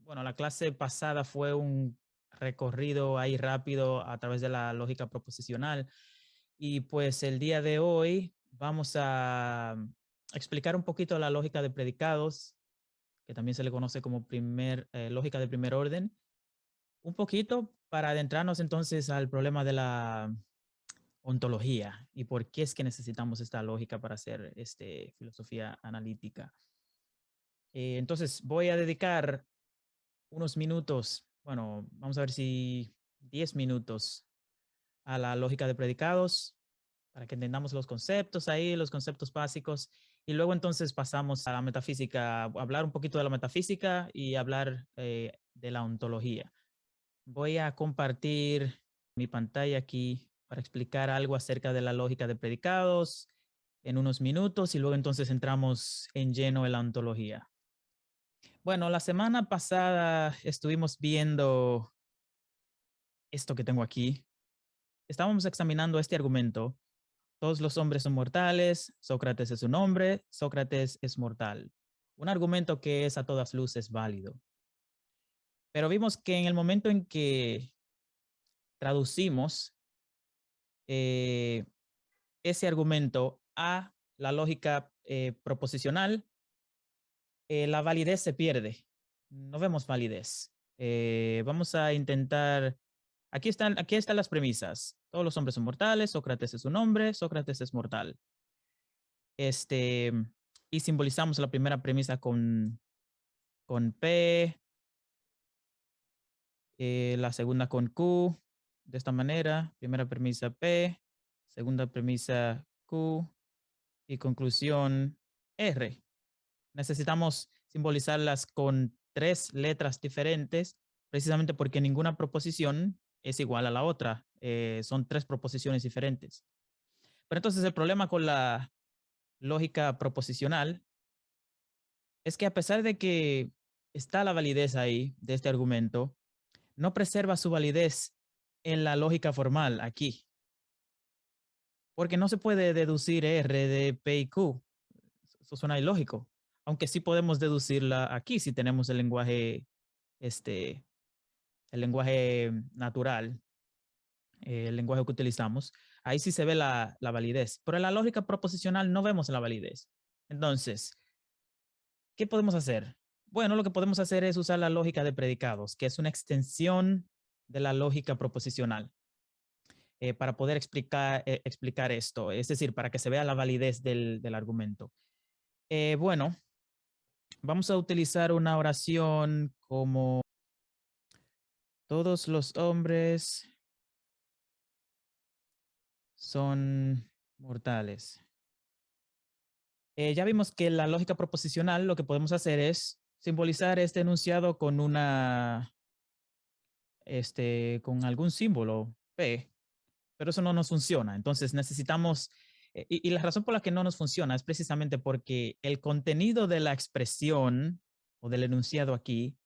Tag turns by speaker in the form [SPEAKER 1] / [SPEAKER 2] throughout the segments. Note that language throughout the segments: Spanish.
[SPEAKER 1] Bueno, la clase pasada fue un recorrido ahí rápido a través de la lógica proposicional y pues el día de hoy vamos a explicar un poquito la lógica de predicados, que también se le conoce como lógica de primer orden, un poquito para adentrarnos entonces al problema de la ontología y por qué es que necesitamos esta lógica para hacer filosofía analítica. Entonces voy a dedicar unos minutos, bueno, vamos a ver si 10 minutos a la lógica de predicados para que entendamos los conceptos ahí, los conceptos básicos, y luego entonces pasamos a la metafísica, a hablar un poquito de la metafísica y hablar de la ontología. Voy a compartir mi pantalla aquí para explicar algo acerca de la lógica de predicados en unos minutos y luego entonces entramos en lleno en la ontología. Bueno, la semana pasada estuvimos viendo esto que tengo aquí. Estábamos examinando este argumento. Todos los hombres son mortales, Sócrates es un hombre, Sócrates es mortal. Un argumento que es a todas luces válido. Pero vimos que en el momento en que traducimos eh, ese argumento a la lógica proposicional, la validez se pierde. No vemos validez. Vamos a intentar. Aquí están las premisas. Todos los hombres son mortales, Sócrates es un hombre, Sócrates es mortal. Y simbolizamos la primera premisa con P, la segunda con Q, de esta manera. Primera premisa P, segunda premisa Q y conclusión R. Necesitamos simbolizarlas con 3 letras diferentes, precisamente porque ninguna proposición es igual a la otra. Son 3 proposiciones diferentes. Pero entonces el problema con la lógica proposicional es que a pesar de que está la validez ahí de este argumento, no preserva su validez en la lógica formal aquí, porque no se puede deducir R de P y Q. Eso suena ilógico, aunque sí podemos deducirla aquí si tenemos este, el lenguaje natural, el lenguaje que utilizamos. Ahí sí se ve la validez, pero en la lógica proposicional no vemos la validez. Entonces, ¿qué podemos hacer? Bueno, lo que podemos hacer es usar la lógica de predicados, que es una extensión de la lógica proposicional, para poder explicar esto, es decir, para que se vea la validez del argumento. Bueno, vamos a utilizar una oración como todos los hombres son mortales. Ya vimos que la lógica proposicional lo que podemos hacer es simbolizar este enunciado con con algún símbolo P, pero eso no nos funciona. Entonces necesitamos, y la razón por la que no nos funciona es precisamente porque el contenido de la expresión o del enunciado aquí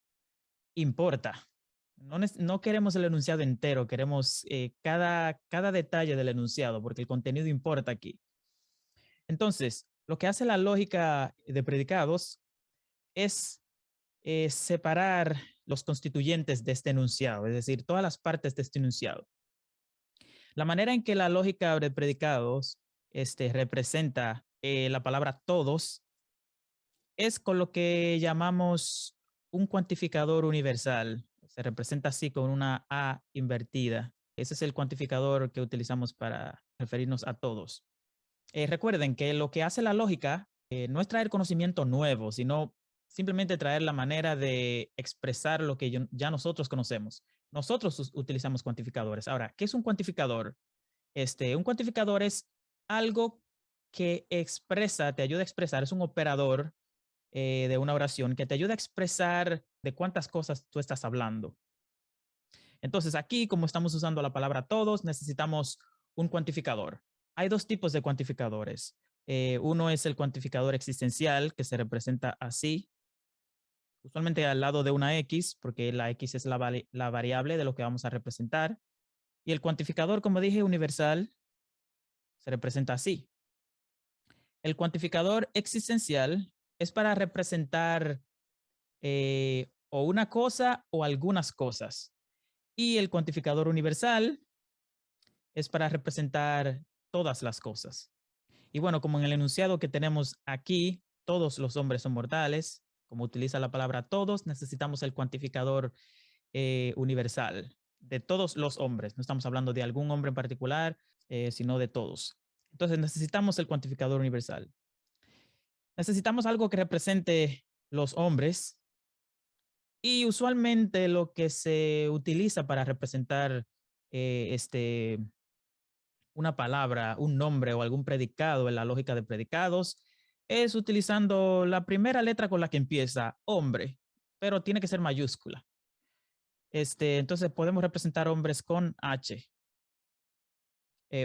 [SPEAKER 1] importa. No queremos el enunciado entero, queremos cada detalle del enunciado, porque el contenido importa aquí. Entonces, lo que hace la lógica de predicados es separar los constituyentes de este enunciado, es decir, todas las partes de este enunciado. La manera en que la lógica de predicados representa la palabra todos es con lo que llamamos un cuantificador universal. Se representa así con una A invertida. Ese es el cuantificador que utilizamos para referirnos a todos. Recuerden que lo que hace la lógica no es traer conocimiento nuevo, sino simplemente traer la manera de expresar lo que ya nosotros conocemos. Nosotros utilizamos cuantificadores. Ahora, ¿qué es un cuantificador? Un cuantificador es algo que expresa, te ayuda a expresar, es un operador de una oración que te ayuda a expresar de cuántas cosas tú estás hablando. Entonces aquí, como estamos usando la palabra todos, necesitamos un cuantificador. Hay 2 tipos de cuantificadores. Uno es el cuantificador existencial, que se representa así, usualmente al lado de una X, porque la X es la variable de lo que vamos a representar. Y el cuantificador, como dije, universal, se representa así. El cuantificador existencial es para representar o una cosa o algunas cosas. Y el cuantificador universal es para representar todas las cosas. Y bueno, como en el enunciado que tenemos aquí, todos los hombres son mortales. Como utiliza la palabra todos, necesitamos el cuantificador universal de todos los hombres. No estamos hablando de algún hombre en particular, sino de todos. Entonces necesitamos el cuantificador universal. Necesitamos algo que represente los hombres y usualmente lo que se utiliza para representar una palabra, un nombre o algún predicado en la lógica de predicados es utilizando la primera letra con la que empieza, hombre, pero tiene que ser mayúscula. Entonces podemos representar hombres con H.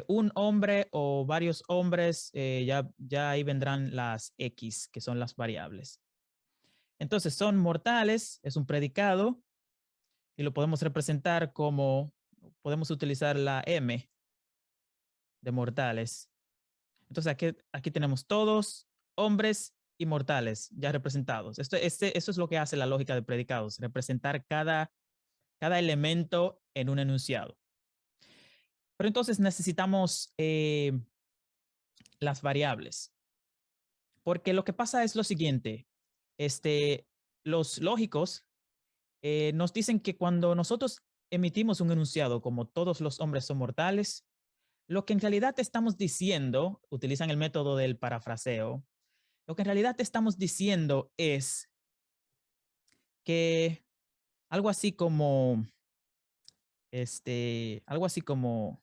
[SPEAKER 1] Un hombre o varios hombres, ya ahí vendrán las X, que son las variables. Entonces son mortales, es un predicado, y lo podemos representar como, podemos utilizar la M de mortales. Entonces aquí tenemos todos hombres y mortales ya representados. Eso es lo que hace la lógica de predicados, representar cada elemento en un enunciado. Pero entonces necesitamos las variables, porque lo que pasa es lo siguiente, los lógicos nos dicen que cuando nosotros emitimos un enunciado como todos los hombres son mortales, lo que en realidad estamos diciendo, utilizan el método del parafraseo, lo que en realidad estamos diciendo es que algo así como, algo así como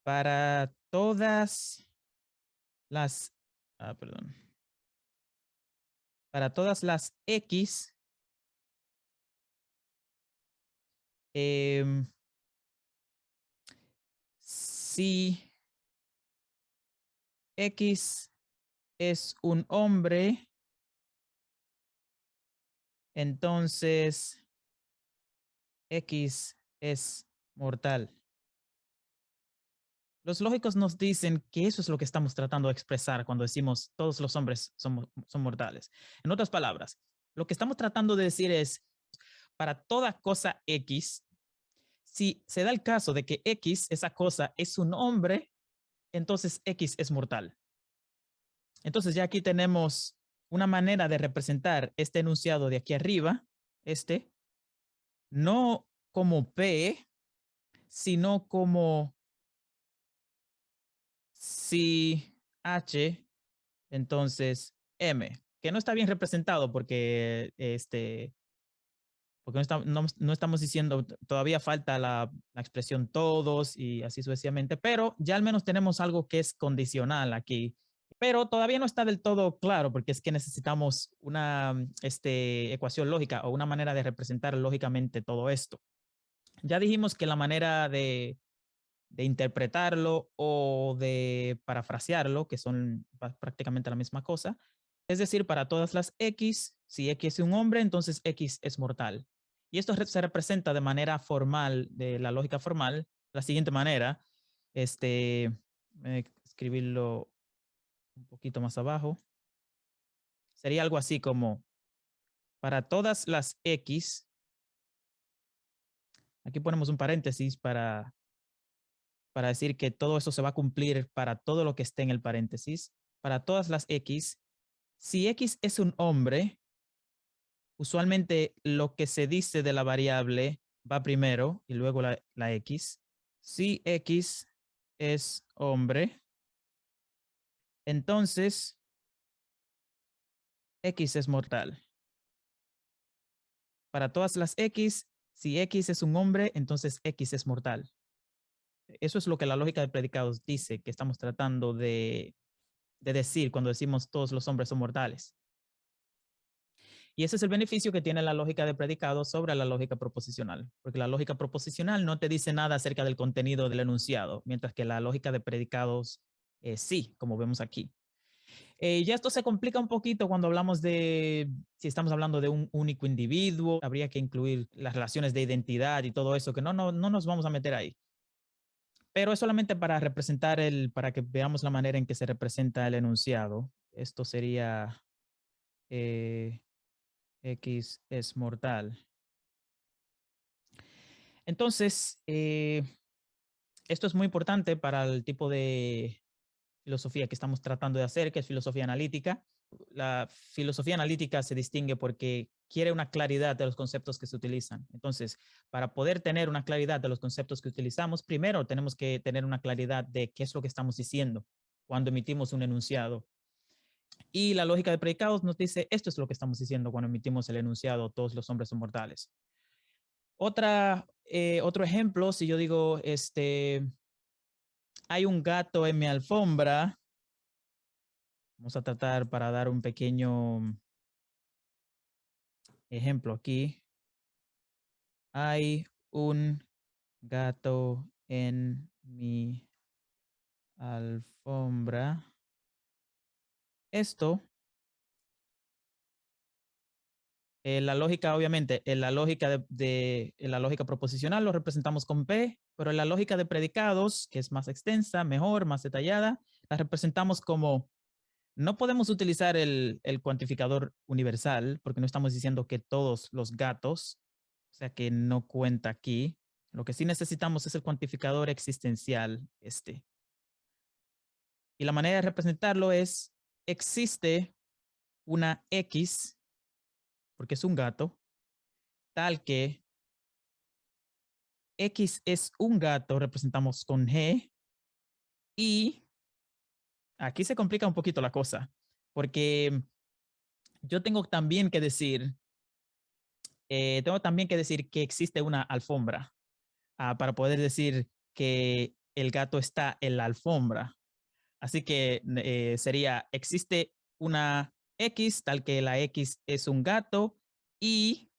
[SPEAKER 1] para todas las, perdón, para todas las X, em, si X es un hombre, entonces X es mortal. Los lógicos nos dicen que eso es lo que estamos tratando de expresar cuando decimos todos los hombres son mortales. En otras palabras, lo que estamos tratando de decir es, para toda cosa X, si se da el caso de que X, esa cosa, es un hombre, entonces X es mortal. Entonces ya aquí tenemos una manera de representar este enunciado de aquí arriba, no como P, sino como si H, entonces M, que no está bien representado porque no estamos diciendo, todavía falta la expresión todos y así sucesivamente, pero ya al menos tenemos algo que es condicional aquí. Pero todavía no está del todo claro porque es que necesitamos una ecuación lógica o una manera de representar lógicamente todo esto. Ya dijimos que la manera de interpretarlo o de parafrasearlo, que son prácticamente la misma cosa, es decir, para todas las X, si X es un hombre, entonces X es mortal. Y esto se representa de manera formal, de la lógica formal, de la siguiente manera, escribirlo un poquito más abajo. Sería algo así como, para todas las X, aquí ponemos un paréntesis para decir que todo eso se va a cumplir para todo lo que esté en el paréntesis, para todas las X. Si X es un hombre, usualmente lo que se dice de la variable va primero y luego la X. Si X es hombre, entonces X es mortal. Para todas las X, si X es un hombre, entonces X es mortal. Eso es lo que la lógica de predicados dice que estamos tratando de decir cuando decimos todos los hombres son mortales. Y ese es el beneficio que tiene la lógica de predicados sobre la lógica proposicional, porque la lógica proposicional no te dice nada acerca del contenido del enunciado, mientras que la lógica de predicados sí, como vemos aquí. Ya esto se complica un poquito cuando hablamos de, si estamos hablando de un único individuo, habría que incluir las relaciones de identidad y todo eso, que no nos vamos a meter ahí. pero es solamente para representar para que veamos la manera en que se representa el enunciado. Esto sería eh, X es mortal. Entonces, esto es muy importante para el tipo de filosofía que estamos tratando de hacer, que es filosofía analítica. La filosofía analítica se distingue porque quiere una claridad de los conceptos que se utilizan. Entonces, para poder tener una claridad de los conceptos que utilizamos, primero tenemos que tener una claridad de qué es lo que estamos diciendo cuando emitimos un enunciado. Y la lógica de predicados nos dice, esto es lo que estamos diciendo cuando emitimos el enunciado, todos los hombres son mortales. Otro ejemplo, si yo digo, hay un gato en mi alfombra, vamos a tratar para dar un pequeño ejemplo aquí. Hay un gato en mi alfombra. Esto, la lógica, obviamente, en la lógica en la lógica proposicional lo representamos con P, pero en la lógica de predicados, que es más extensa, mejor, más detallada, la representamos como, no podemos utilizar el cuantificador universal, porque no estamos diciendo que todos los gatos, o sea que no cuenta aquí. Lo que sí necesitamos es el cuantificador existencial, Y la manera de representarlo es, existe una X, porque es un gato, tal que X es un gato, representamos con G, y aquí se complica un poquito la cosa, porque yo tengo también que decir que existe una alfombra, para poder decir que el gato está en la alfombra. Así que sería, existe una X, tal que la X es un gato, y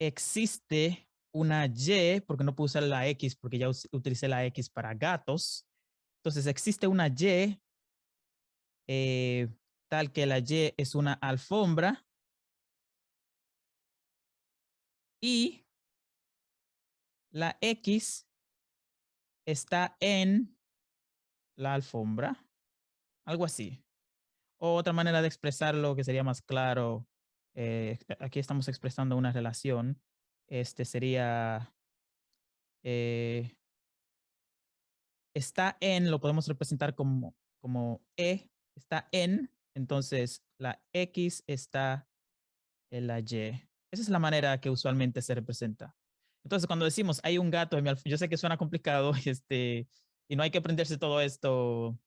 [SPEAKER 1] existe una Y, porque no puedo usar la X porque ya utilicé la X para gatos. Entonces existe una Y, eh, tal que la Y es una alfombra, y la X está en la alfombra, algo así. O otra manera de expresarlo que sería más claro, aquí estamos expresando una relación, sería, eh, está en, lo podemos representar como E, está en, entonces la X está en la Y. Esa es la manera que usualmente se representa. Entonces, cuando decimos hay un gato en mi alfombra, yo sé que suena complicado, y no hay que aprenderse todo esto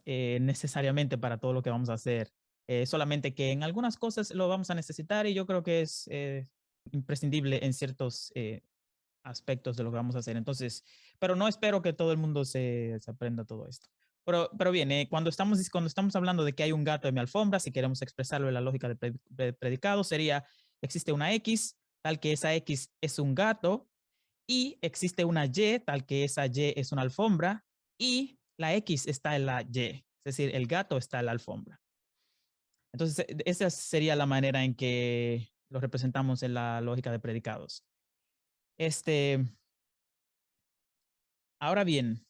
[SPEAKER 1] necesariamente para todo lo que vamos a hacer. Solamente que en algunas cosas lo vamos a necesitar y yo creo que es imprescindible en ciertos aspectos de lo que vamos a hacer. Entonces, pero no espero que todo el mundo se aprenda todo esto. Pero bien, cuando estamos hablando de que hay un gato en mi alfombra, si queremos expresarlo en la lógica de predicado, sería, existe una X, tal que esa X es un gato, y existe una Y, tal que esa Y es una alfombra, y la X está en la Y, es decir, el gato está en la alfombra. Entonces, esa sería la manera en que lo representamos en la lógica de predicados. Este, Ahora bien,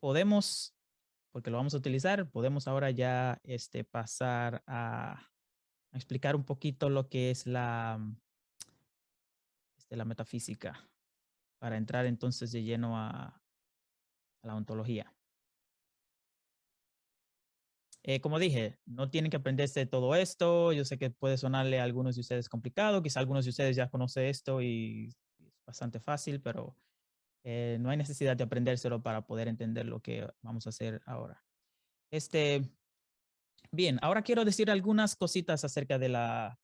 [SPEAKER 1] podemos, porque lo vamos a utilizar, podemos ahora ya pasar a explicar un poquito lo que es la metafísica, para entrar entonces de lleno a la ontología. Como dije, no tienen que aprenderse todo esto. Yo sé que puede sonarle a algunos de ustedes complicado. Quizá algunos de ustedes ya conocen esto y es bastante fácil, pero no hay necesidad de aprendérselo para poder entender lo que vamos a hacer ahora. Bien, ahora quiero decir algunas cositas acerca de la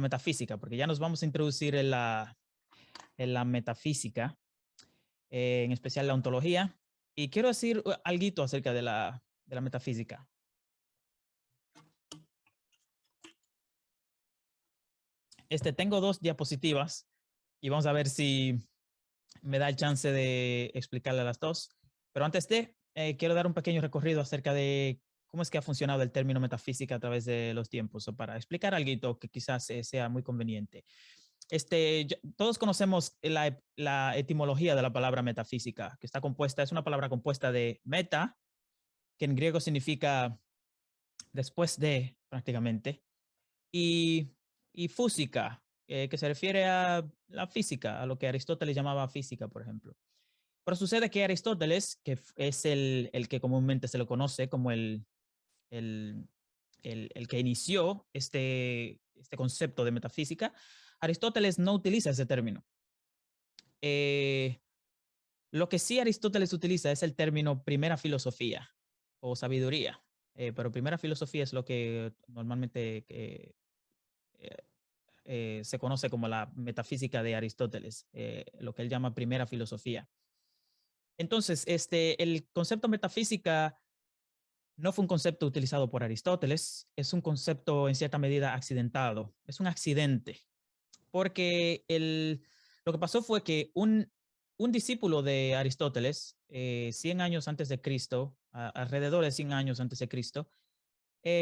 [SPEAKER 1] metafísica, porque ya nos vamos a introducir en la metafísica, en especial la ontología. Y quiero decir algo acerca de la metafísica. Tengo dos diapositivas y vamos a ver si me da el chance de explicarle las dos. Pero antes quiero dar un pequeño recorrido acerca de cómo es que ha funcionado el término metafísica a través de los tiempos, o para explicar algo que quizás sea muy conveniente. todos conocemos la etimología de la palabra metafísica, que es una palabra compuesta de meta, que en griego significa después de, prácticamente, y, y fúsica, que se refiere a la física, a lo que Aristóteles llamaba física, por ejemplo. Pero sucede que Aristóteles, que es el que comúnmente se lo conoce como el, el que inició este concepto de metafísica, Aristóteles no utiliza ese término. Eh, lo que sí Aristóteles utiliza es el término primera filosofía o sabiduría, pero primera filosofía es lo que normalmente se conoce como la metafísica de Aristóteles, lo que él llama primera filosofía. Entonces, el concepto metafísica no fue un concepto utilizado por Aristóteles, es un concepto en cierta medida accidentado, es un accidente, porque lo que pasó fue que un discípulo de Aristóteles, 100 años antes de Cristo, alrededor de 100 años antes de Cristo,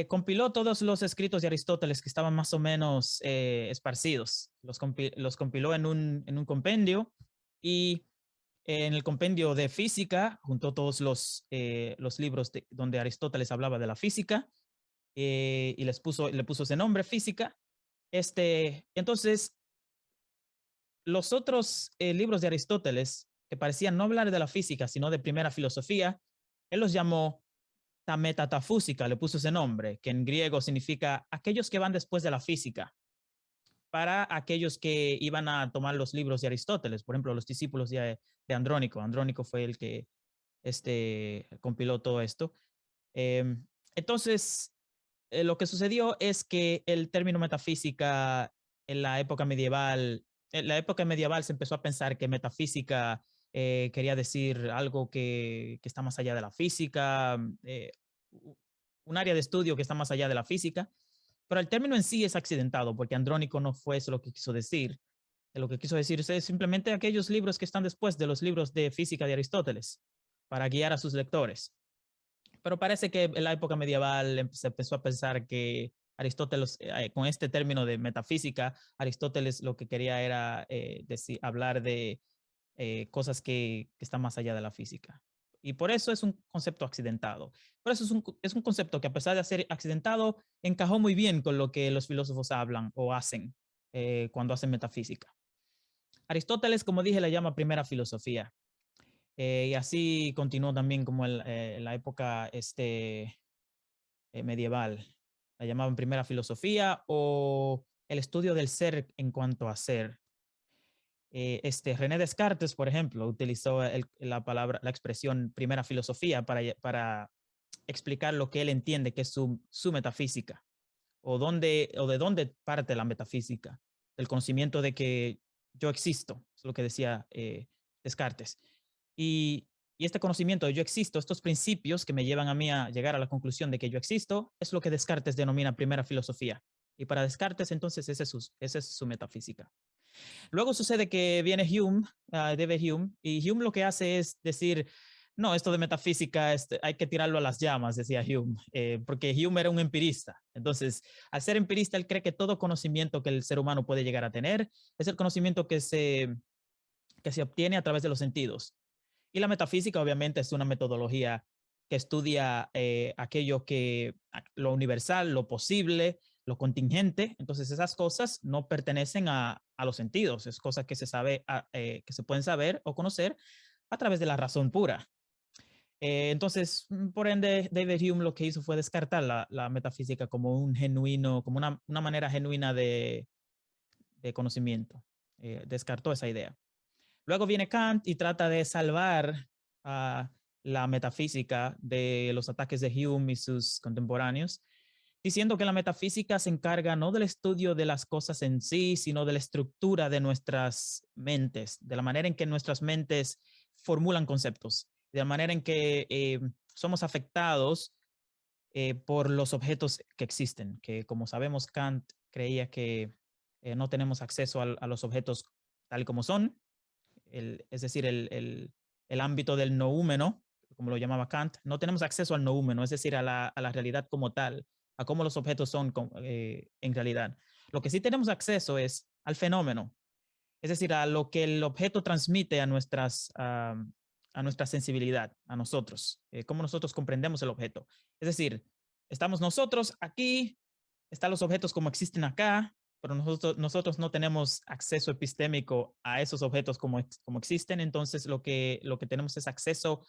[SPEAKER 1] compiló todos los escritos de Aristóteles que estaban más o menos esparcidos, los compiló en un compendio y en el compendio de física juntó todos los libros donde Aristóteles hablaba de la física y le puso ese nombre, física. Entonces, los otros libros de Aristóteles, que parecían no hablar de la física, sino de primera filosofía, él los llamó ta metatafúsica, le puso ese nombre, que en griego significa aquellos que van después de la física, para aquellos que iban a tomar los libros de Aristóteles, por ejemplo, los discípulos de Andrónico. Andrónico fue el que compiló todo esto. Eh, entonces, lo que sucedió es que el término metafísica en la época medieval se empezó a pensar que metafísica quería decir algo que está más allá de la física, un área de estudio que está más allá de la física, pero el término en sí es accidentado, porque Andrónico no fue eso lo que quiso decir. Lo que quiso decir es simplemente aquellos libros que están después de los libros de física de Aristóteles, para guiar a sus lectores. Pero parece que en la época medieval se empezó a pensar que Aristóteles, con este término de metafísica, Aristóteles lo que quería era hablar de cosas que están más allá de la física. Y por eso es un concepto accidentado. Por eso es un concepto que a pesar de ser accidentado, encajó muy bien con lo que los filósofos hablan o hacen cuando hacen metafísica. Aristóteles, como dije, la llama primera filosofía. Y así continuó también como la época medieval. La llamaban primera filosofía o el estudio del ser en cuanto a ser. René Descartes, por ejemplo, utilizó la expresión primera filosofía para explicar lo que él entiende que es su metafísica o de dónde parte la metafísica, del conocimiento de que yo existo, es lo que decía Descartes. Y este conocimiento de yo existo, estos principios que me llevan a mí a llegar a la conclusión de que yo existo, es lo que Descartes denomina primera filosofía. Y para Descartes, entonces, esa es su metafísica. Luego sucede que viene Hume, David Hume, y Hume lo que hace es decir, no, esto de metafísica hay que tirarlo a las llamas, decía Hume, porque Hume era un empirista. Entonces, al ser empirista, él cree que todo conocimiento que el ser humano puede llegar a tener es el conocimiento que se obtiene a través de los sentidos. Y la metafísica, obviamente, es una metodología que estudia aquello lo universal, lo posible, lo contingente. Entonces, esas cosas no pertenecen a los sentidos, es cosas que que se pueden saber o conocer a través de la razón pura. Entonces, por ende, David Hume lo que hizo fue descartar la metafísica como como una manera genuina de conocimiento. Descartó esa idea. Luego viene Kant y trata de salvar a la metafísica de los ataques de Hume y sus contemporáneos, diciendo que la metafísica se encarga no del estudio de las cosas en sí, sino de la estructura de nuestras mentes, de la manera en que nuestras mentes formulan conceptos, de la manera en que somos afectados por los objetos que existen, que como sabemos Kant creía que no tenemos acceso a los objetos tal y como son, es decir, el ámbito del noúmeno, como lo llamaba Kant, no tenemos acceso al noúmeno, es decir, a la realidad como tal, a cómo los objetos son en realidad. Lo que sí tenemos acceso es al fenómeno, es decir, a lo que el objeto transmite a nuestra sensibilidad, a nosotros, cómo nosotros comprendemos el objeto. Es decir, estamos nosotros aquí, están los objetos como existen acá, pero nosotros no tenemos acceso epistémico a esos objetos como existen, entonces lo que tenemos es acceso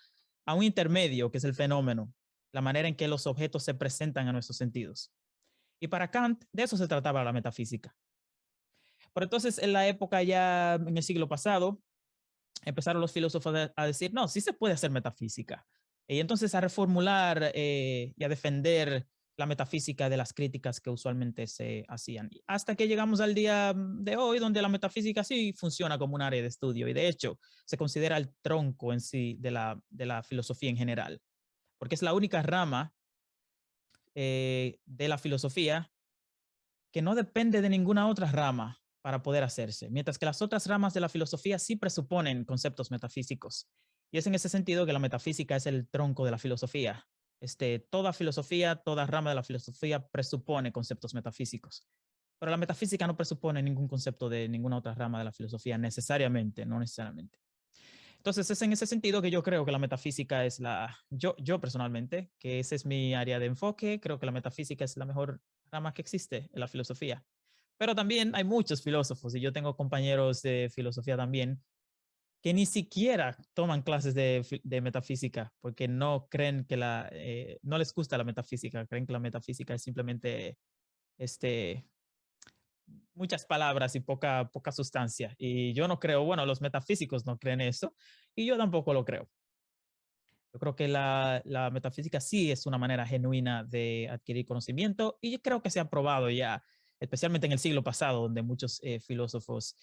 [SPEAKER 1] a un intermedio, que es el fenómeno, la manera en que los objetos se presentan a nuestros sentidos. Y para Kant, de eso se trataba la metafísica. Pero entonces, en la época ya en el siglo pasado, empezaron los filósofos a decir, no, sí se puede hacer metafísica. Y entonces a reformular y a defender la metafísica de las críticas que usualmente se hacían. Hasta que llegamos al día de hoy, donde la metafísica sí funciona como un área de estudio y de hecho se considera el tronco en sí de la filosofía en general, porque es la única rama de la filosofía que no depende de ninguna otra rama para poder hacerse, mientras que las otras ramas de la filosofía sí presuponen conceptos metafísicos. Y es en ese sentido que la metafísica es el tronco de la filosofía. Toda filosofía, toda rama de la filosofía presupone conceptos metafísicos. Pero la metafísica no presupone ningún concepto de ninguna otra rama de la filosofía necesariamente, no necesariamente. Entonces es en ese sentido que yo creo que la metafísica es yo personalmente, que ese es mi área de enfoque, creo que la metafísica es la mejor rama que existe en la filosofía. Pero también hay muchos filósofos y yo tengo compañeros de filosofía también que ni siquiera toman clases de metafísica porque no creen que no les gusta la metafísica, creen que la metafísica es simplemente este, muchas palabras y poca sustancia. Y yo no creo, bueno, los metafísicos no creen eso y yo tampoco lo creo. Yo creo que la metafísica sí es una manera genuina de adquirir conocimiento y yo creo que se ha probado ya, especialmente en el siglo pasado, donde muchos filósofos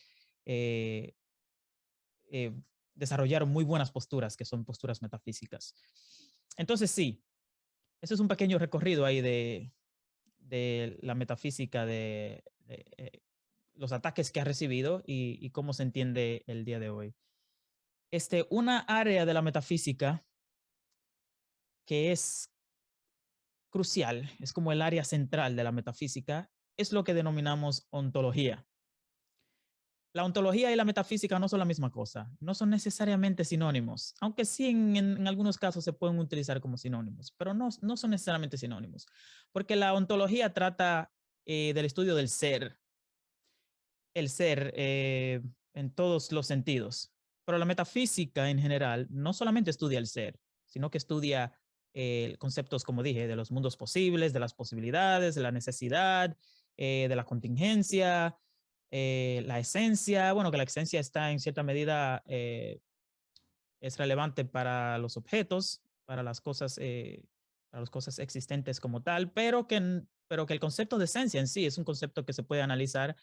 [SPEAKER 1] eh, eh, desarrollaron muy buenas posturas, que son posturas metafísicas. Entonces sí, eso es un pequeño recorrido ahí de la metafísica, los ataques que ha recibido y cómo se entiende el día de hoy. Una área de la metafísica que es crucial, es como el área central de la metafísica, es lo que denominamos ontología. La ontología y la metafísica no son la misma cosa, no son necesariamente sinónimos, aunque sí en algunos casos se pueden utilizar como sinónimos, pero no son necesariamente sinónimos, porque la ontología trata del estudio del ser, el ser en todos los sentidos. Pero la metafísica en general no solamente estudia el ser, sino que estudia conceptos, como dije, de los mundos posibles, de las posibilidades, de la necesidad, de la contingencia, la esencia. Bueno, que la esencia está en cierta medida, es relevante para los objetos, para las cosas existentes como tal, pero que el concepto de esencia en sí es un concepto que se puede analizar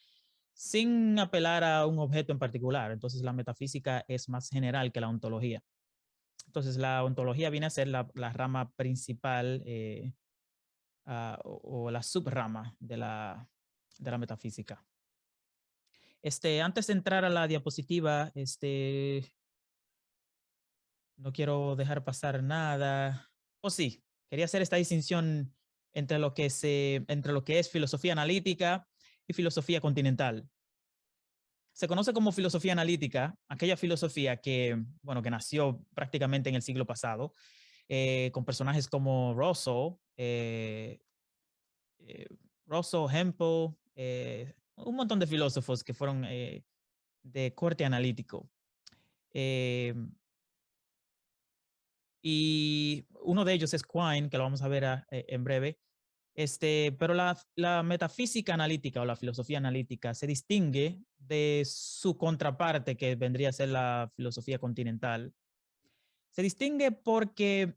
[SPEAKER 1] sin apelar a un objeto en particular. Entonces la metafísica es más general que la ontología. Entonces la ontología viene a ser la rama principal o la subrama de la metafísica. Antes de entrar a la diapositiva, no quiero dejar pasar nada. O sí, quería hacer esta distinción entre lo que es filosofía analítica y filosofía continental. Se conoce como filosofía analítica aquella filosofía que, bueno, que nació prácticamente en el siglo pasado, con personajes como eh, Russell, Hempel, un montón de filósofos que fueron de corte analítico. Eh, y uno de ellos es Quine, que lo vamos a ver en breve. Pero la metafísica analítica o la filosofía analítica se distingue de su contraparte, que vendría a ser la filosofía continental. Se distingue porque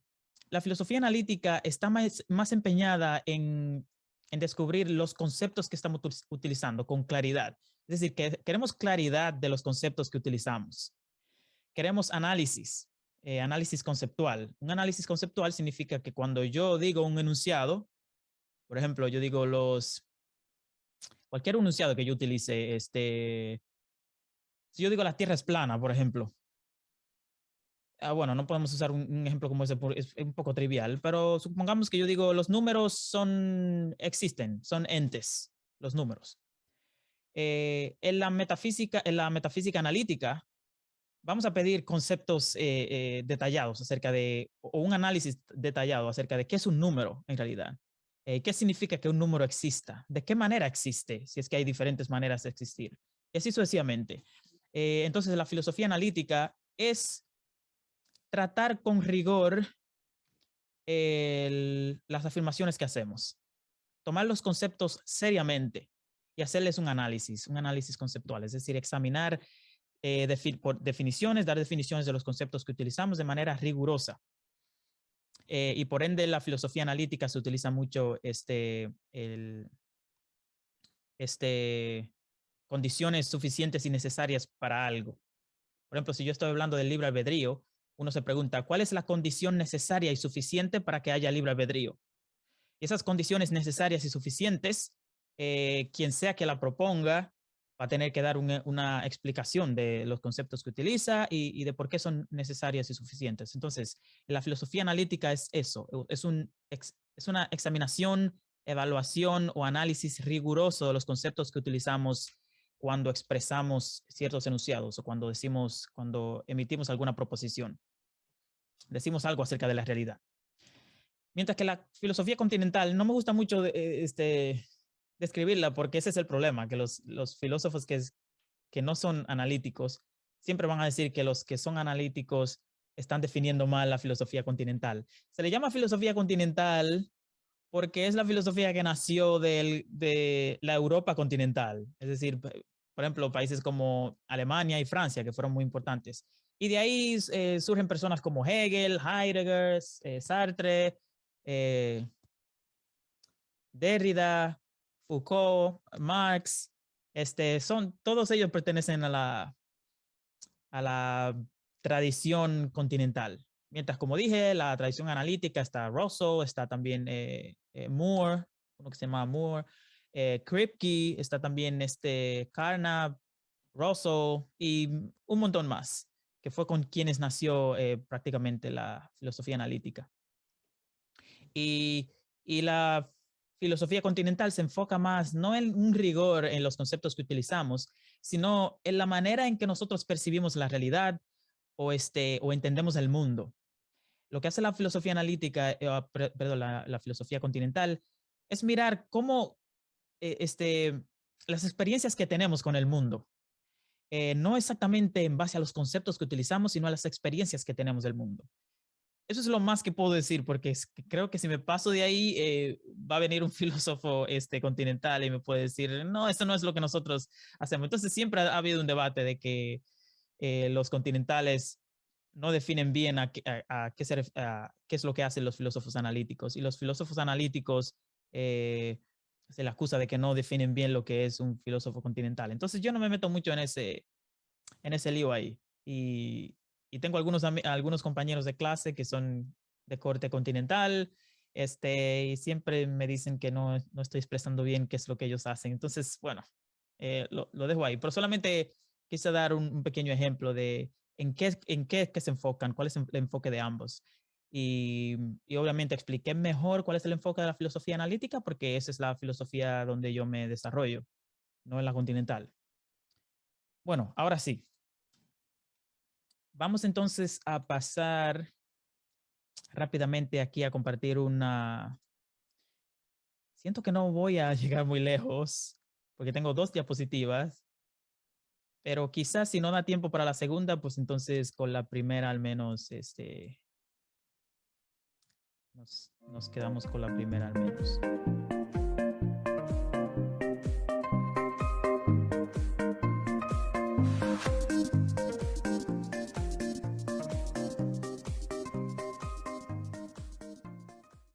[SPEAKER 1] la filosofía analítica está más empeñada en descubrir los conceptos que estamos utilizando con claridad. Es decir, que queremos claridad de los conceptos que utilizamos. Queremos análisis conceptual. Un análisis conceptual significa que cuando yo digo un enunciado, por ejemplo, yo digo cualquier enunciado que yo utilice, si yo digo la Tierra es plana, por ejemplo, bueno, no podemos usar un ejemplo como ese, es un poco trivial, pero supongamos que yo digo los números existen, son entes, los números. En la metafísica analítica, vamos a pedir conceptos detallados acerca de, o un análisis detallado acerca de qué es un número en realidad. ¿Qué significa que un número exista? ¿De qué manera existe? Si es que hay diferentes maneras de existir. Y así sucesivamente. Entonces, la filosofía analítica es tratar con rigor las afirmaciones que hacemos. Tomar los conceptos seriamente y hacerles un análisis conceptual, es decir, examinar por definiciones, dar definiciones de los conceptos que utilizamos de manera rigurosa. Y por ende, la filosofía analítica se utiliza mucho condiciones suficientes y necesarias para algo. Por ejemplo, si yo estoy hablando del libre albedrío, uno se pregunta, ¿cuál es la condición necesaria y suficiente para que haya libre albedrío? Y esas condiciones necesarias y suficientes, quien sea que la proponga, va a tener que dar una explicación de los conceptos que utiliza y de por qué son necesarias y suficientes. Entonces, la filosofía analítica es eso, es una examinación, evaluación o análisis riguroso de los conceptos que utilizamos cuando expresamos ciertos enunciados o cuando emitimos alguna proposición. Decimos algo acerca de la realidad. Mientras que la filosofía continental no me gusta mucho describirla porque ese es el problema, que los filósofos que no son analíticos siempre van a decir que los que son analíticos están definiendo mal la filosofía continental. Se le llama filosofía continental porque es la filosofía que nació de la Europa continental, es decir, por ejemplo, países como Alemania y Francia, que fueron muy importantes. Y de ahí surgen personas como Hegel, Heidegger, Sartre, eh, Derrida, Foucault, Marx, todos ellos pertenecen a la tradición continental. Mientras, como dije, la tradición analítica está Russell, está también Moore, uno que se llama Moore, Kripke, está también Carnap, Russell y un montón más, que fue con quienes nació prácticamente la filosofía analítica. Y, y la filosofía continental se enfoca más no en un rigor en los conceptos que utilizamos, sino en la manera en que nosotros percibimos la realidad o entendemos el mundo. Lo que hace la filosofía analítica, perdón, la filosofía continental, es mirar cómo las experiencias que tenemos con el mundo, no exactamente en base a los conceptos que utilizamos, sino a las experiencias que tenemos del mundo. Eso es lo más que puedo decir, porque creo que si me paso de ahí, va a venir un filósofo continental y me puede decir, no, esto no es lo que nosotros hacemos. Entonces siempre ha habido un debate de que los continentales no definen bien a qué es lo que hacen los filósofos analíticos. Y los filósofos analíticos se les acusa de que no definen bien lo que es un filósofo continental. Entonces yo no me meto mucho en ese lío ahí. Y tengo algunos compañeros de clase que son de corte continental, y siempre me dicen que no estoy expresando bien qué es lo que ellos hacen. Entonces, bueno, lo dejo ahí. Pero solamente quise dar un pequeño ejemplo de en qué es que se enfocan, cuál es el enfoque de ambos. Y obviamente expliqué mejor cuál es el enfoque de la filosofía analítica, porque esa es la filosofía donde yo me desarrollo, no en la continental. Bueno, ahora sí. Vamos entonces a pasar rápidamente aquí a compartir una... Siento que no voy a llegar muy lejos porque tengo 2 diapositivas, pero quizás si no da tiempo para la segunda, pues entonces con la primera al menos nos quedamos con la primera al menos.